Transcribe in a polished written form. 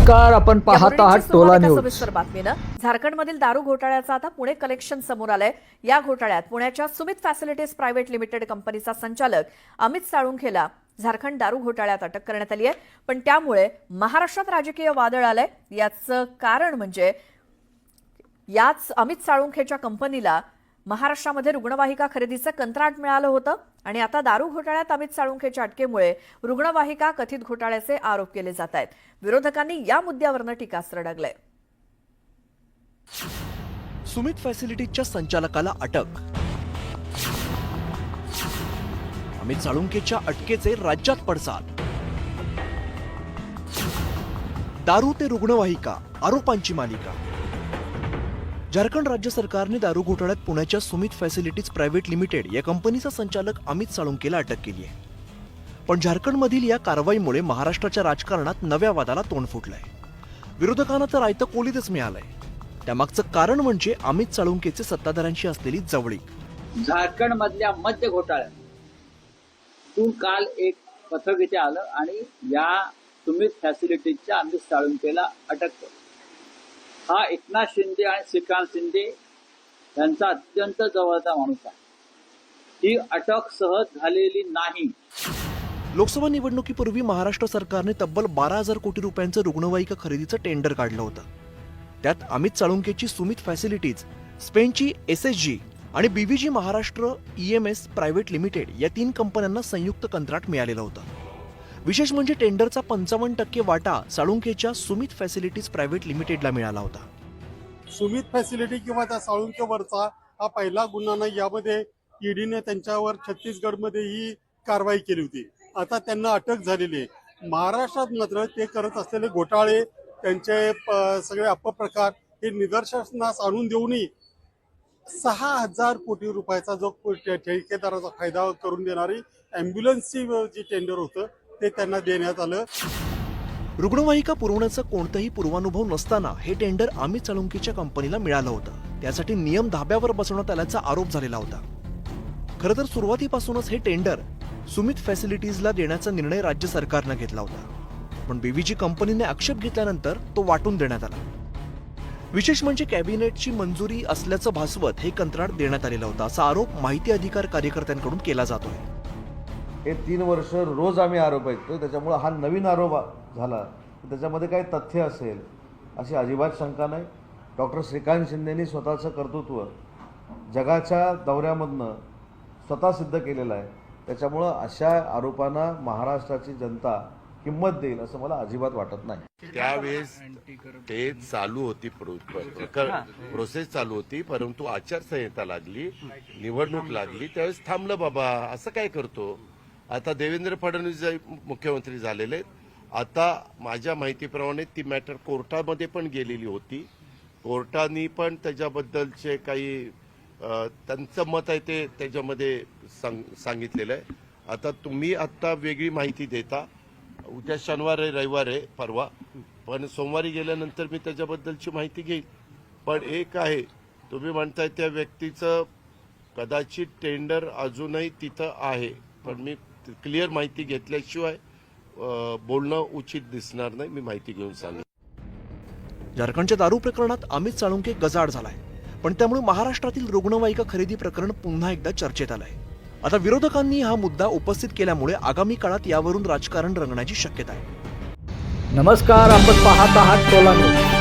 नमस्कार, आपण पाहत आहात टोला न्यूज. सविस्तर बातमीनं झारखंडमधील दारू घोटाळ्याचा आता पुणे कलेक्शन समोर आलंय. या घोटाळ्यात पुण्याच्या सुमित फॅसिलिटीज प्रायव्हेट लिमिटेड कंपनीचा संचालक अमित साळुंखेला झारखंड दारू घोटाळ्यात अटक करण्यात आली आहे. पण त्यामुळे महाराष्ट्रात राजकीय वादळ आलंय. याचं कारण म्हणजे याच अमित साळुंखेच्या कंपनीला महाराष्ट्रामध्ये रुग्णवाहिका खरेदीचं कंत्राट मिळालं होतं आणि आता दारू घोटाळ्यात अमित साळुंखेच्या अटकेमुळे रुग्णवाहिका कथित घोटाळ्याचे आरोप केले जात आहेत. विरोधकांनी या मुद्द्यावरनं टीकास्त्र डागलंय. सुमित फॅसिलिटीजच्या संचालकाला अटक. अमित साळुंखेच्या अटकेचे राज्यात पडसाद. दारू ते रुग्णवाहिका, आरोपांची मालिका. झारखंड राज्य सरकारने दारू घोटाळ्यात पुण्याच्या सुमित फॅसिलिटीज प्रायव्हेट लिमिटेड या कंपनीचा संचालक अमित साळुंखेला अटक केली आहे. पण झारखंडमधील या कारवाईमुळे महाराष्ट्राच्या राजकारणात नव्या वादाला तोंड फुटलंय. विरोधकांना तर आयतं कोलीतच मिळालंय. त्यामागचं कारण म्हणजे अमित साळुंखेचे सत्ताधाऱ्यांशी असलेली जवळीक. झारखंड मधल्या मद्य घोटाळ्यातून काल एक पथक इथे आलं आणि या सुमित फॅसिलिटीजच्या अमित साळुंखेला अटक केली. हा एकनाथ शिंदे आणि श्रीकांत शिंदे यांचा अत्यंत जवळचा माणूस आहे. ही अटक सहज झालेली नाही. लोकसभा निवडणुकीपूर्वी महाराष्ट्र सरकारने तब्बल 12,000 कोटी रुपयांचं रुग्णवाहिका खरेदीचं टेंडर काढलं होतं. त्यात अमित साळुंखेची सुमित फॅसिलिटीज, स्पेनची एसएसजी आणि BVG Maharashtra EMS private limited या 3 कंपन्यांना संयुक्त कंत्राट मिळालेलं होतं. विशेष म्हणजे टेंडरचा 55% वाटा साळुंखेच्या सुमित फॅसिलिटीज प्रायव्हेट लिमिटेडला मिळाला होता. सुमित फॅसिलिटी किंवा त्या साळुंखेवरचा हा पहिला गुन्हा नाही. यामध्ये ईडीने त्यांच्यावर छत्तीसगडमध्ये ही कारवाई केली होती. आता त्यांना अटक झालेली आहे. महाराष्ट्रात मात्र ते करत असलेले घोटाळे, त्यांचे सगळे अपप्रकार हे निदर्शनास आणून देऊनही 6,000 कोटी रुपयाचा जो ठेकेदाराचा फायदा करून देणारी अँब्युलन्सची जी टेंडर होतं ते त्यांना देण्यात आलं. रुग्णवाहिका पुरवण्याचा कोणताही पूर्वानुभव नसताना हे टेंडर अमित साळुंखेच्या कंपनीला मिळालं होतं. त्यासाठी नियम धाब्यावर बसवण्यात आल्याचा आरोप झालेला होता. खरं तर सुरुवातीपासूनच हे टेंडर सुमित फॅसिलिटीजला देण्याचा निर्णय राज्य सरकारनं घेतला होता. पण बीव्हीजी कंपनीने आक्षेप घेतल्यानंतर तो वाटून देण्यात आला. विशेष म्हणजे कॅबिनेटची मंजुरी असल्याचं भासवत हे कंत्राट देण्यात आलेलं होतं, असा आरोप माहिती अधिकार कार्यकर्त्यांकडून केला जातोय. हे 3 वर्ष रोज आम्ही आरोप ऐकतो. त्याच्यामुळे हा नवीन आरोप झाला. त्याच्यामध्ये काही तथ्य असेल अशी अजिबात शंका नाही. डॉक्टर श्रीकांत शिंदेनी स्वतःचं कर्तृत्व जगाच्या दौऱ्यामधनं स्वतः सिद्ध केलेलं आहे. त्याच्यामुळं अशा आरोपांना महाराष्ट्राची जनता किंमत देईल असं मला अजिबात वाटत नाही. त्यावेळेस ते चालू होती, प्रोसेस चालू होती, परंतु आचारसंहिता लागली, निवडणूक लागली, त्यावेळेस थांबलं. बाबा असं काय करतो. आता देवेंद्र फडणवीस मुख्यमंत्री झालेले आहेत. आता माझ्या माहितीप्रमाणे ती मॅटर कोर्टामध्ये पण गेलेली होती. कोर्टाने पण त्याच्याबद्दलचे काही त्यांचं मत आहे ते त्याच्यामध्ये सांगितलेलं आहे. आता तुम्ही आत्ता वेगळी माहिती देता. उद्या शनिवार आहे, रविवार आहे, परवा, पण सोमवारी गेल्यानंतर मी त्याच्याबद्दलची माहिती घेईल. पण एक आहे, तुम्ही म्हणताय त्या व्यक्तीचं कदाचित टेंडर अजूनही तिथं आहे, पण मी क्लिअर माहिती घेतल्याशिवाय बोलणं उचित दिसणार नाही. मी माहिती घेऊन सांगेन. झारखंडच्या दारू प्रकरणात अमित साळुंखे गजाआड झालाय. पण त्यामुळे महाराष्ट्रातील रुग्णवाहिका खरेदी प्रकरण पुन्हा एकदा चर्चेत आलंय. आता विरोधकांनी हा मुद्दा उपस्थित केल्यामुळे आगामी काळात यावरून राजकारण रंगण्याची शक्यता आहे. नमस्कार, आपण पाहत आहात टोला न्यूज.